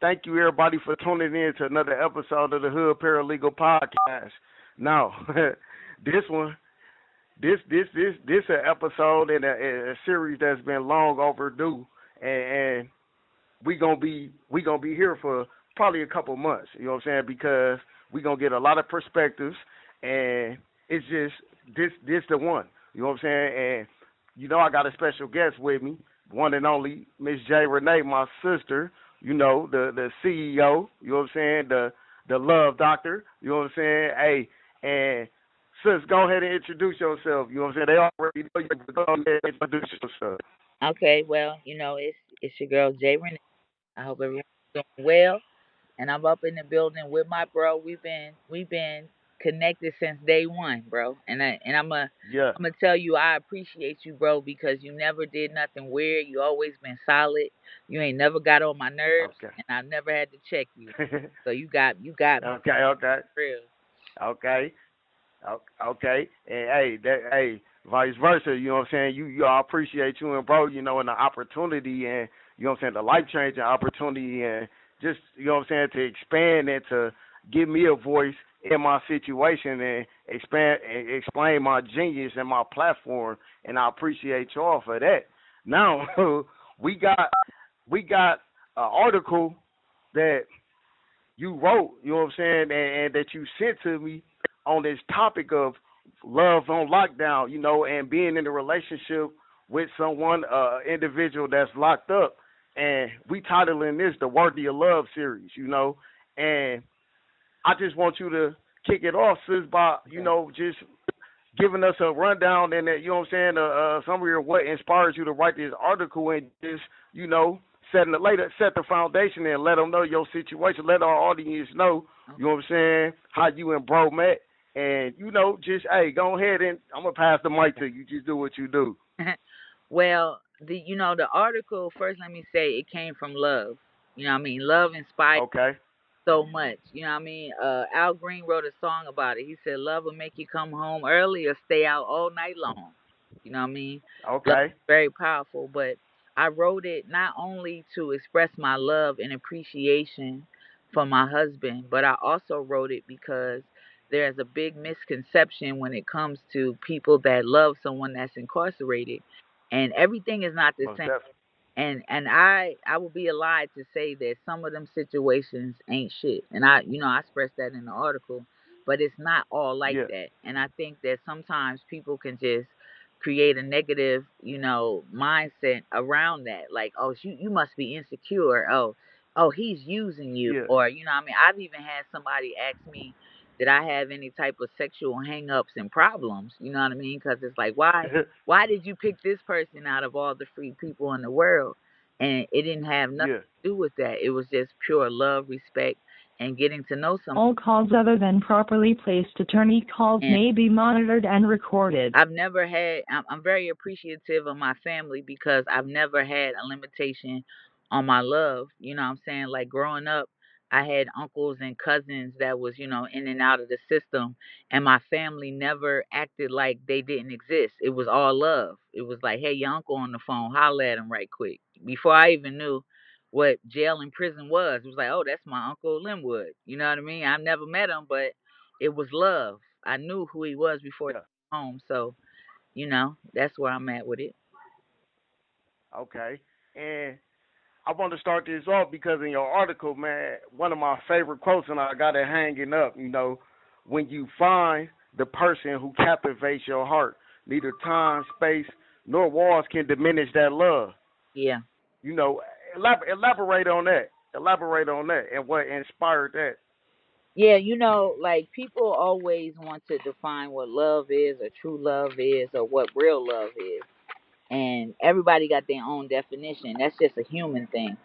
Thank you everybody for tuning in to another episode of the Hood Paralegal Podcast. Now, this one, this an episode in a series that's been long overdue, and we gonna be here for probably a couple months. You know what I'm saying? Because we gonna get a lot of perspectives, and it's just this the one. You know what I'm saying? And I got a special guest with me, one and only Miss Jay Rene, my sister. The CEO. You know what I'm saying? The love doctor. You know what I'm saying? Hey, and sis, go ahead and introduce yourself. You know what I'm saying? They already know you, but go ahead and introduce yourself. Okay, well, it's your girl Jay Rene. I hope everyone's doing well, and I'm up in the building with my bro. We've been connected since day one, bro. Yeah. I'm gonna tell you I appreciate you, bro, because you never did nothing weird. You always been solid. You ain't never got on my nerves, Okay. and I never had to check you. So you got me Okay, okay, real. okay, okay. And vice versa. You know what I'm saying? I appreciate you and bro. And the opportunity, and the life changing opportunity, and just what I'm saying, to expand and to give me a voice in my situation and expand and explain my genius and my platform. And I appreciate y'all for that. Now we got we got an article that you wrote, you know what I'm saying, and that you sent to me on this topic of love on lockdown, and being in a relationship with someone, individual that's locked up. And we titling this the Worthy of Love series, and I just want you to kick it off, sis, by, Okay. just giving us a rundown and that, what I'm saying, some of your what inspires you to write this article, and just, set the foundation and let them know your situation, let our audience know, what I'm saying, how you and bro met, and just hey, go ahead and I'm gonna pass the mic to you. Just do what you do. Well, the article first. Let me say it came from love. You know what I mean? Love inspired Okay, so much. You know what I mean? Al Green wrote a song about it. He said, "Love will make you come home early or stay out all night long." You know what I mean? Love okay, is very powerful, but I wrote it not only to express my love and appreciation for my husband, but I also wrote it because there's a big misconception when it comes to people that love someone that's incarcerated, and everything is not the most same. definitely. And I would be a lie to say that some of them situations ain't shit. And I expressed that in the article, but it's not all like Yeah, that. And I think that sometimes people can just create a negative, mindset around that. Like, oh, you must be insecure. Oh, he's using you. yeah, Or, I mean, I've even had somebody ask me did I have any type of sexual hangups and problems? You know what I mean? Because it's like, why did you pick this person out of all the free people in the world? And it didn't have nothing yeah. to do with that. It was just pure love, respect, and getting to know someone. All calls other than properly placed attorney calls And may be monitored and recorded. I've never had. I'm very appreciative of my family because I've never had a limitation on my love. You know what I'm saying? Like growing up, I had uncles and cousins that was, in and out of the system, and my family never acted like they didn't exist. It was all love. It was like, hey, your uncle on the phone, holla at him right quick. Before I even knew what jail and prison was, it was like, oh, that's my uncle Linwood. You know what I mean? I've never met him, but it was love. I knew who he was before Yeah. home. So, that's where I'm at with it. Okay. And I want to start this off because in your article, man, one of my favorite quotes, and I got it hanging up, when you find the person who captivates your heart, neither time, space, nor walls can diminish that love. Yeah. You know, elaborate on that. Elaborate on that and what inspired that. Yeah, like people always want to define what love is or true love is or what real love is. And everybody got their own definition. That's just a human thing,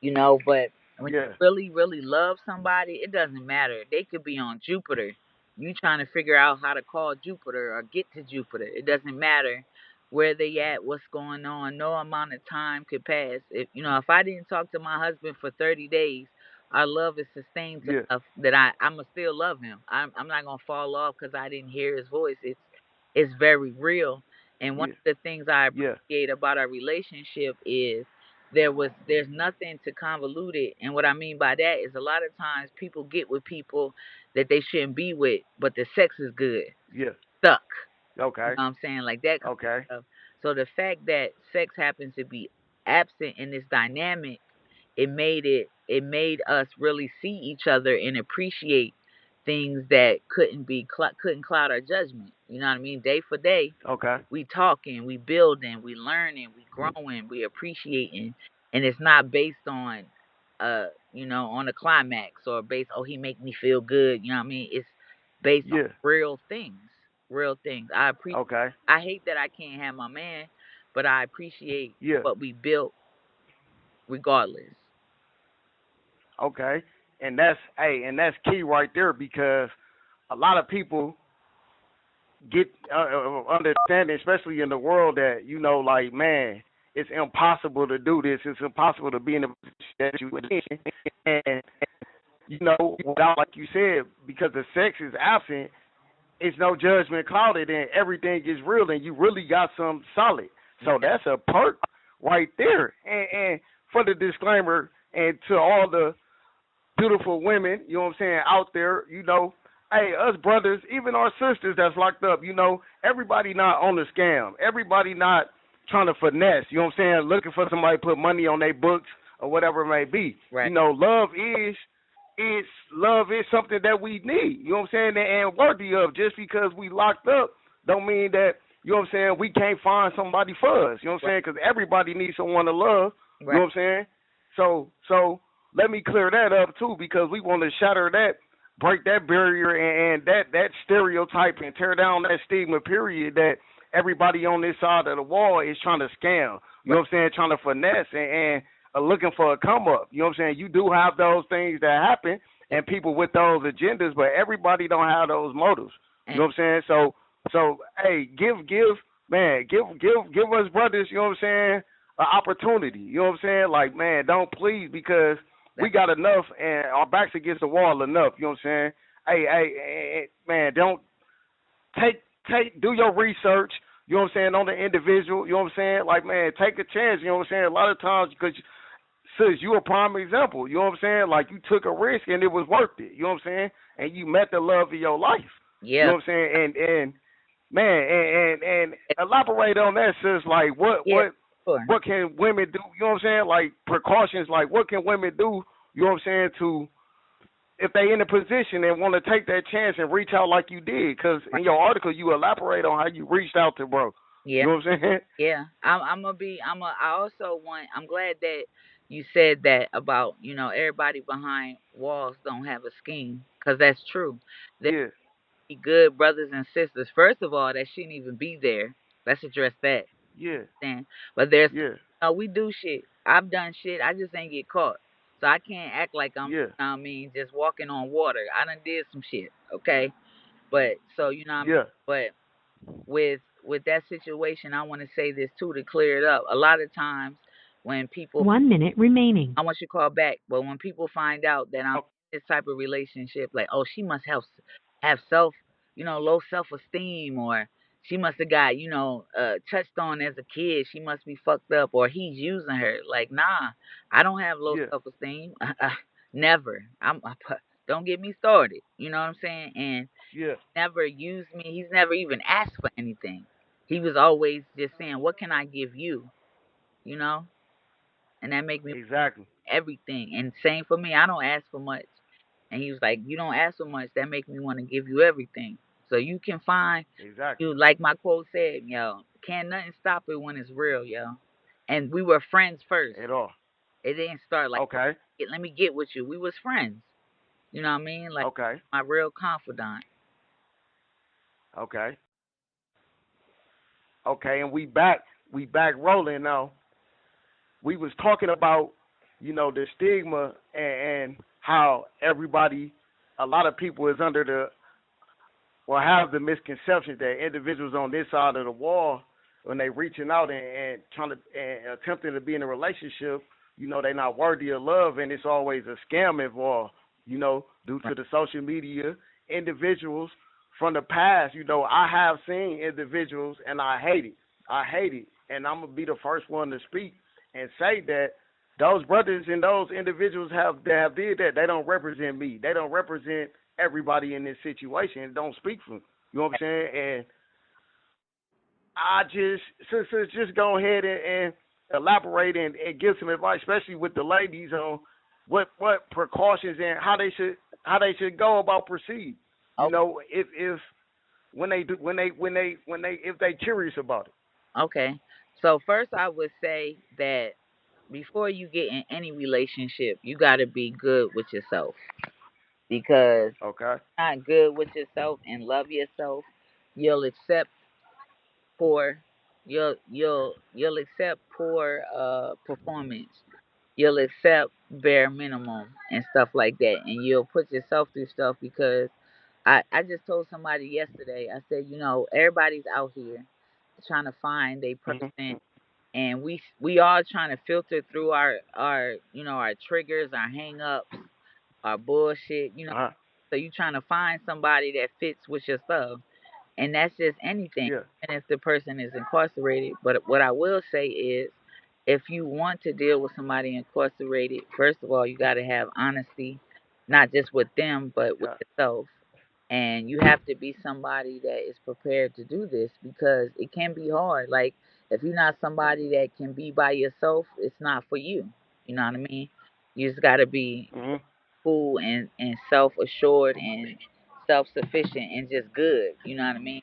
but when Yeah, you really, really love somebody, it doesn't matter. They could be on Jupiter. You trying to figure out how to call Jupiter or get to Jupiter. It doesn't matter where they at, what's going on. No amount of time could pass. If I didn't talk to my husband for 30 days, our love is sustained yeah, enough that I'ma still love him. I'm not gonna fall off because I didn't hear his voice. It's very real. And one yeah, of the things I yeah, appreciate about our relationship is there's nothing to convolute it. And what I mean by that is a lot of times people get with people that they shouldn't be with, but the sex is good. Yeah. Stuck. You Okay. know what I'm saying? Like that kind Okay. of stuff. So the fact that sex happens to be absent in this dynamic, it made us really see each other and appreciate things that couldn't cloud our judgment. You know what I mean? Day for day, Okay. we talking, we building, we learning, we growing, we appreciating, and it's not based on on a climax or based, oh, he make me feel good. You know what I mean? It's based on Yeah. real things. Real things. Okay. I hate that I can't have my man, but I appreciate Yeah. what we built regardless. Okay. And that's key right there because a lot of people get understanding, especially in the world that like man, it's impossible to do this. It's impossible to be in the position that you in, and without like you said, because the sex is absent, it's no judgment clouded, and everything is real, and you really got some solid. So that's a perk right there. And for the disclaimer, and to all the beautiful women, you know what I'm saying, out there, hey, us brothers, even our sisters that's locked up, everybody not on the scam. Everybody not trying to finesse, you know what I'm saying, looking for somebody to put money on their books or whatever it may be. Right. Love is something that we need, you know what I'm saying, and worthy of. Just because we locked up don't mean that, you know what I'm saying, we can't find somebody for us, you know what I'm saying, because everybody needs someone to love, you know what I'm saying. So let me clear that up too, because we want to shatter that, break that barrier, and that stereotype, and tear down that stigma, period, that everybody on this side of the wall is trying to scam, you know what I'm saying, trying to finesse and looking for a come up. You know what I'm saying? You do have those things that happen and people with those agendas, but everybody don't have those motives. You know what I'm saying? So hey, give us brothers, you know what I'm saying, an opportunity. You know what I'm saying? Like, man, don't please, because we got enough and our backs against the wall enough, you know what I'm saying? Hey, man, don't do your research, you know what I'm saying, on the individual, you know what I'm saying? Like, man, take a chance, you know what I'm saying? A lot of times, because sis, you a prime example, you know what I'm saying? Like, you took a risk and it was worth it, you know what I'm saying? And you met the love of your life. Yeah. You know what I'm saying? And man, and elaborate on that, sis. Like, what can women do? You know what I'm saying? Like, precautions. Like, what can women do? You know what I'm saying? To, if they in a position and want to take that chance and reach out like you did, because in your article you elaborate on how you reached out to bro. Yeah. You know what I'm saying? Yeah. I'm glad that you said that about, everybody behind walls don't have a scheme, because that's true. There Yeah. be good brothers and sisters. First of all, that shouldn't even be there. Let's address that. Yeah. Then, but there's, Yeah. we do shit. I've done shit. I just ain't get caught. So I can't act like I'm, Yeah. just walking on water. I done did some shit. Okay. But so, Yeah. but with that situation, I want to say this too, to clear it up. A lot of times when people, 1 minute remaining. I want you to call back, but when people find out that I'm Oh, in this type of relationship, like, oh, she must have self, low self esteem, or she must have got, touched on as a kid. She must be fucked up, or he's using her. Like, nah, I don't have low yeah. self esteem. Never. Don't get me started. You know what I'm saying? And Yeah. never used me. He's never even asked for anything. He was always just saying, "What can I give you?" You know, and that make me Exactly. everything. And same for me. I don't ask for much. And he was like, "You don't ask for much. That make me want to give you everything." So you can find Exactly. you, like my quote said, yo. Can't nothing stop it when it's real, yo. And we were friends first. At all. It didn't start like, Okay. let me get with you. We was friends. You know what I mean? Like Okay. my real confidant. Okay. Okay. And we back rolling now. We was talking about, the stigma and how everybody, a lot of people is under the, or have the misconception that individuals on this side of the wall, when they reaching out and trying to and attempting to be in a relationship, they're not worthy of love, and it's always a scam involved. Due to the social media, individuals from the past. I have seen individuals, and I hate it. I hate it, and I'm gonna be the first one to speak. and say that those brothers and those individuals that have did that, they don't represent me. They don't represent everybody in this situation. It don't speak for me. You know what I'm saying? And I just just go ahead and elaborate and give some advice, especially with the ladies on what precautions and how they should go about proceed. You Okay. know, if when they do when they if they curious about it. Okay. So first, I would say that before you get in any relationship, you got to be good with yourself because Okay. not good with yourself and love yourself, you'll accept poor you'll accept poor performance. You'll accept bare minimum and stuff like that, and you'll put yourself through stuff because I just told somebody yesterday. I said, everybody's out here trying to find a Mhm. person, and we all trying to filter through our our triggers, our hang ups, our bullshit. Uh huh. So you trying to find somebody that fits with your stuff, and that's just anything. Yeah. And if the person is incarcerated, but what I will say is, if you want to deal with somebody incarcerated, first of all, you got to have honesty, not just with them, but with Yeah. yourself. And you have to be somebody that is prepared to do this because it can be hard. Like, if you're not somebody that can be by yourself, it's not for you. You know what I mean? You just got to be Mhm. cool and self assured and self sufficient and just good. You know what I mean?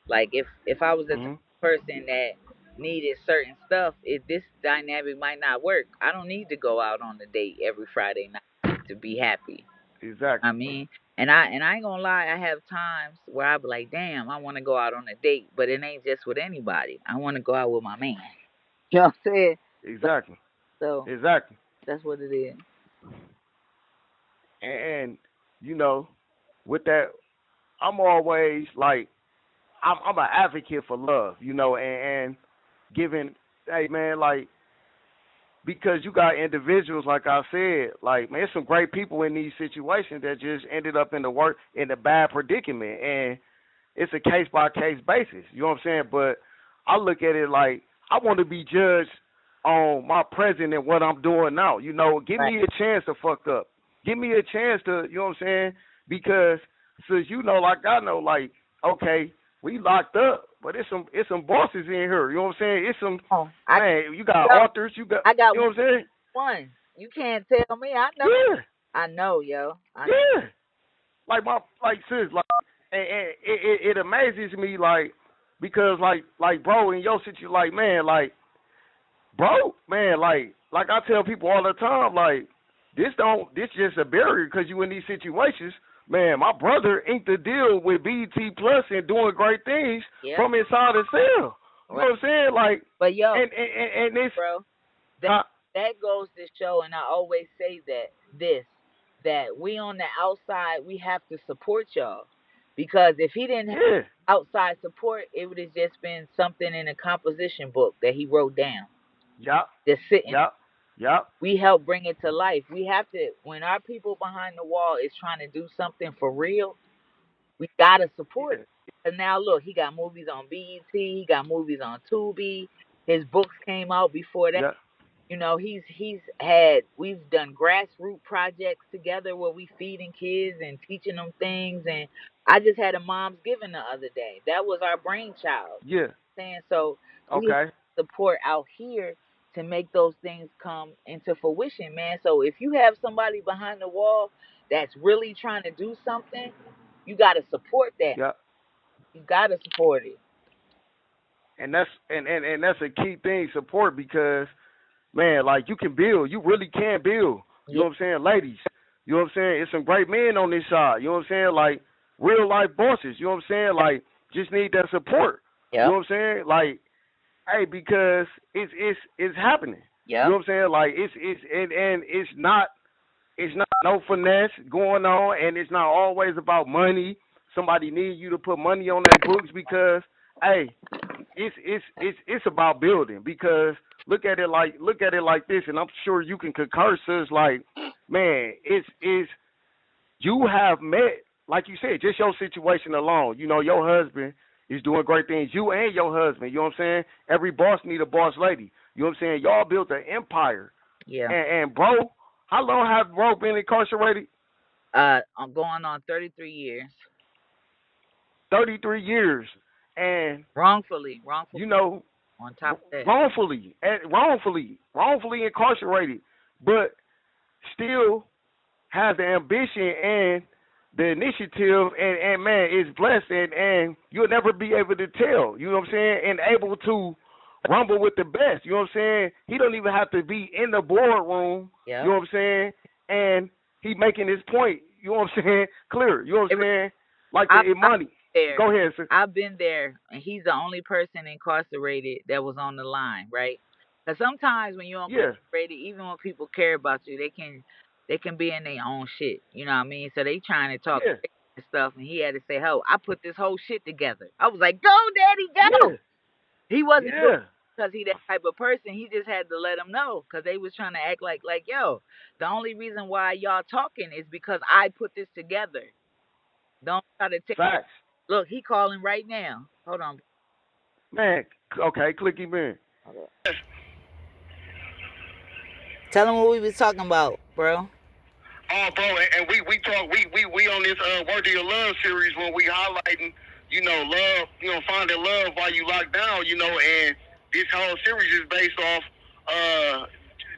Like, if I was the type Mhm. of person that needed certain stuff, this dynamic might not work. I don't need to go out on a date every Friday night to be happy. Exactly. I mean, and I ain't gonna lie, I have times where I be like, damn, I want to go out on a date, but it ain't just with anybody. I want to go out with my man. You know what I'm saying? So, Exactly. so Exactly. that's what it is. And you know, with that, I'm always like I'm an advocate for love. You know, and giving, hey man, like because you got individuals like I said, like man, some great people in these situations that just ended up in the bad predicament, and it's a case by case basis. You know what I'm saying? But I look at it like I want to be judged on my present and what I'm doing now. You know, give Right. me a chance to fuck up. Give me a chance to, you know what I'm saying? Because since you know, like I know, like okay, we locked up, but it's some bosses in here. You know what I'm saying? It's some Oh, man. You got yo, authors. You got, I got you know what I'm saying? one. You can't tell me. I know. Yeah, I know, yo. yeah. Like sis, like and it amazes me like because like bro in your situation like man like bro man like I tell people all the time like this just a barrier because you in these situations man my brother inked the deal with BT Plus and doing great things Yep. from inside the cell. You know Right. what I'm saying like But yo, and it's bro, that huh, that goes to show, and I always say that we on the outside, we have to support y'all, because if he didn't have yeah outside support, it would have just been something in a composition book that he wrote down, yup just sitting. yup yup We help bring it to life. We have to, when our people behind the wall is trying to do something for real, we gotta support yeah it. And now look, he got movies on BET, he got movies on Tubi. His books came out before that. yup He's had, we've done grassroots projects together where we feeding kids and teaching them things. And I just had a mom's giving the other day. That was our brainchild. yeah Saying so, we have okay support out here to make those things come into fruition, man. So if you have somebody behind the wall that's really trying to do something, you got to support that. yup. You got to support it. And that's a key thing, support, because man, like you can build, you really can build. You Yeah. know what I'm saying, ladies? You know what I'm saying? It's some great men on this side. You know what I'm saying? Like real life bosses. You know what I'm saying? Like just need that support. You Yep. know what I'm saying? Like hey, because it's happening. You Yep. know what I'm saying? Like and it's not no finesse going on, and it's not always about money. Somebody need you to put money on their books because hey, it's about building because look at it like this, and I'm sure you can concur, sis. Like, man, it's you have met, like you said, just your situation alone. You know, your husband is doing great things. You and your husband. You know what I'm saying? Every boss need a boss lady. You know what I'm saying? Y'all built an empire. Yeah. And bro, how long have bro been incarcerated? I'm going on 33 years. 33 years. And Wrongfully you know, on top of that. wrongfully incarcerated, but still has the ambition and the initiative and man is blessed and you'll never be able to tell, you know what I'm saying, and able to rumble with the best, you know what I'm saying? He don't even have to be in the boardroom, Yep. you know what I'm saying? And he making his point, you know what I'm saying, clear, you know what I'm saying? Like the money. Go ahead, sir. I've been there, and he's the only person incarcerated that was on the line, right? Because sometimes when you're incarcerated, even when people care about you, they can be in their own shit. You know what I mean? So they trying to talk and stuff, and he had to say, "Oh, I put this whole shit together." I was like, "Go, Daddy, go!" Yeah. He wasn't doing it because he that type of person. He just had to let them know because they was trying to act like, yo, the only reason why y'all talking is because I put this together. Don't try to take. Facts. Look, he calling right now. Hold on. Man, okay, click him in. Tell him what we was talking about, bro. Oh, bro, and we talk we on this Worthy of Love series when we highlighting, love, finding love while you locked down, and this whole series is based off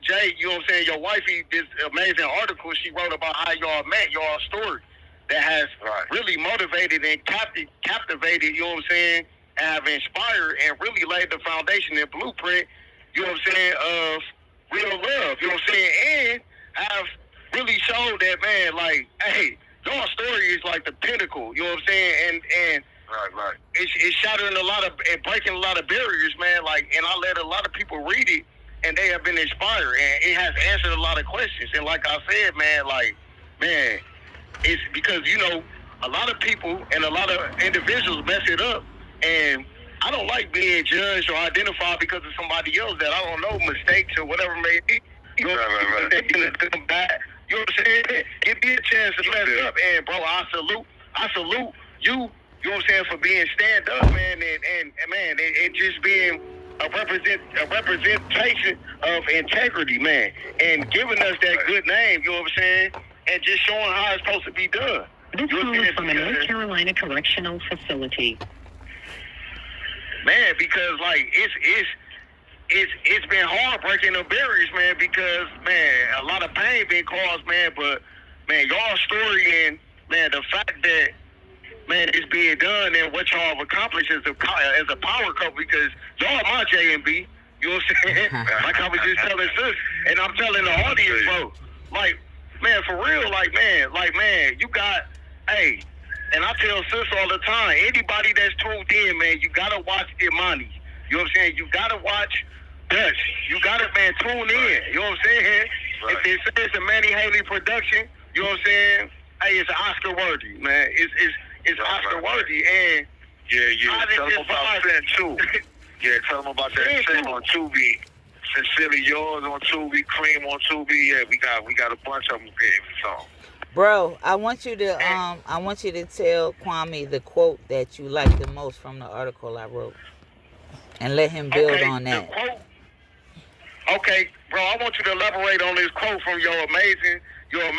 Jay, you know what I'm saying, your wifey, this amazing article she wrote about how y'all met, y'all story that has really motivated and captivated, you know what I'm saying, and have inspired and really laid the foundation and blueprint, you know what I'm saying, of real love, you know what I'm saying, and have really showed that, man, like, hey, your story is like the pinnacle, you know what I'm saying, and right. It's shattering and breaking a lot of barriers, man, like, and I let a lot of people read it, and they have been inspired, and it has answered a lot of questions, and like I said, man, like, man, it's because, a lot of people and a lot of individuals mess it up, and I don't like being judged or identified because of somebody else that I don't know, mistakes or whatever may be. You know, right. Come back. You know what I'm saying? Give me a chance to mess up, and bro, I salute you. You know what I'm saying, for being stand up, man, and man, and just being a representation of integrity, man, and giving us that good name. You know what I'm saying, and just showing how it's supposed to be done. This call is from a North Carolina correctional facility. Man, because like it's been hard breaking the barriers, man, because, man, a lot of pain been caused, man, but, man, y'all story and, man, the fact that, man, it's being done and what y'all have accomplished as a power couple, because y'all my J&B, you know what I'm saying? Like I was just telling sis, and I'm telling the audience, bro, like, man, for real, like, man, you got, hey, and I tell sis all the time, anybody that's tuned in, man, you gotta watch Imani. You know what I'm saying? You gotta watch Dutch. You gotta, man, tune in. You know what I'm saying? Right. If it says a Manny Haley production, you know what I'm saying? Hey, it's Oscar worthy, man. It's Oscar worthy, and tell them about Sin too. Tell them about that Sin on Tubi. Sincerely Yours on Tubi, Cream on Tubi. Yeah, we got a bunch of them getting songs. Bro, I want you to tell Kwame the quote that you like the most from the article I wrote, and let him build on that. Okay, bro, I want you to elaborate on this quote from your amazing and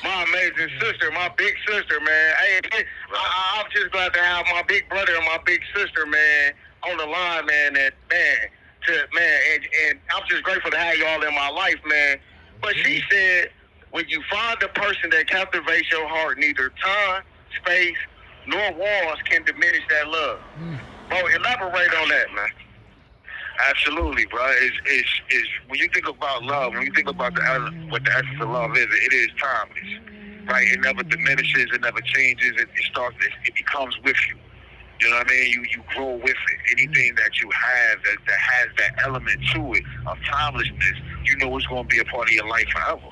my amazing sister, my big sister, man. Hey, I'm just glad to have my big brother and my big sister, man, on the line, man. And and I'm just grateful to have y'all in my life, man. But she said, when you find the person that captivates your heart, neither time, space, nor walls can diminish that love. Bro, elaborate on that, man. Absolutely, bro. It's when you think about love, when you think about what the essence of love is, it is timeless, right? It never diminishes, it never changes. It becomes with you. You know what I mean? You grow with it. Anything that you have that has that element to it of timelessness, you know it's going to be a part of your life forever.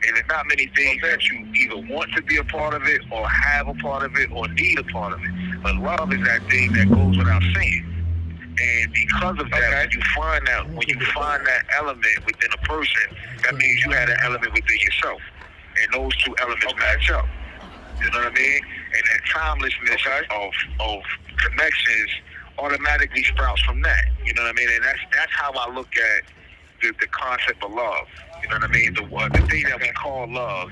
And there's not many things that you either want to be a part of it, or have a part of it, or need a part of it. But love is that thing that goes without saying. And because of that, when you find that element within a person, that means you had an element within yourself. And those two elements match up. You know what I mean? And that timelessness of connections automatically sprouts from that. You know what I mean? And that's how I look at the concept of love. You know what I mean? The thing that we call love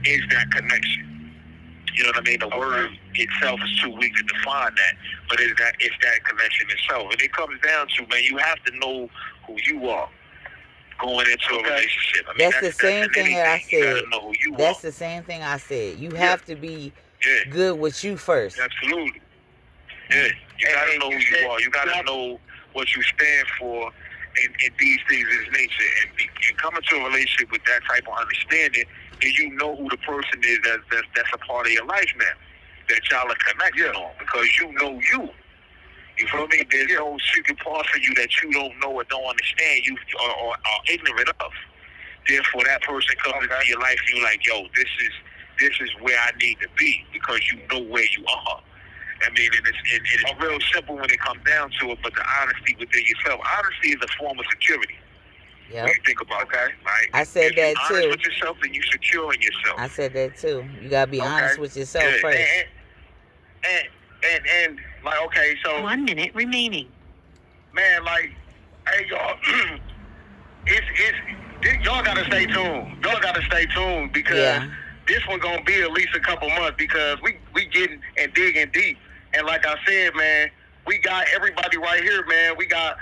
is that connection. You know what I mean? The word itself is too weak to define that, but it's that connection itself. And it comes down to, man, you have to know who you are going into a relationship. I mean, that's the same thing that I said. You gotta know who you that's are. the same thing I said. You have to be good with you first. Absolutely. Yeah. You gotta know who you are. You gotta know what you stand for and these things is nature. And coming to a relationship with that type of understanding, then you know who the person is that's a part of your life now. That y'all are connected on. Because you know you. You feel me? There's no secret parts of you that you don't know or don't understand, you or are ignorant of. Therefore, that person comes into your life and you're like, yo, this is where I need to be, because you know where you are. I mean, and it's real simple when it comes down to it, but the honesty within yourself. Honesty is a form of security. Yep. When you think about that, right? I said that too. If you're honest with yourself, then you're secure in yourself. I said that too. You gotta be honest with yourself first. And like, okay, so 1 minute remaining. Man, like, hey y'all, y'all gotta stay tuned. Y'all gotta stay tuned because this one gonna be at least a couple months, because we getting and digging deep. And like I said, man, we got everybody right here, man. We got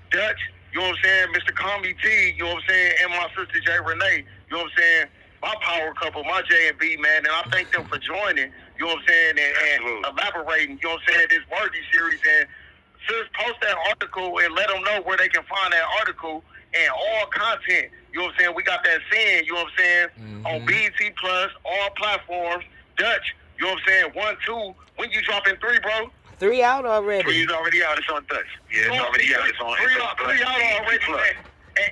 Dutch, you know what I'm saying, Mr. Comedy T, you know what I'm saying, and my sister Jay Rene, you know what I'm saying, my power couple, my J&B, man, and I thank them for joining, you know what I'm saying, and elaborating, you know what I'm saying, this Worthy series. And just post that article and let them know where they can find that article and all content, you know what I'm saying. We got that scene, you know what I'm saying, on BET Plus, all platforms. Dutch, you know what I'm saying, 1, 2, when you dropping 3, bro? 3 out already. 3 is already out. It's on Dutch. Yeah, it's already out. It's on 3 out already, man. And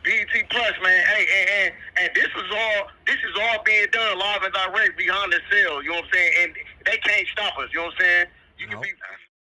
BET Plus, man. Hey, and this is all being done live and direct behind the cell. You know what I'm saying? And they can't stop us. You know what I'm saying? You can be.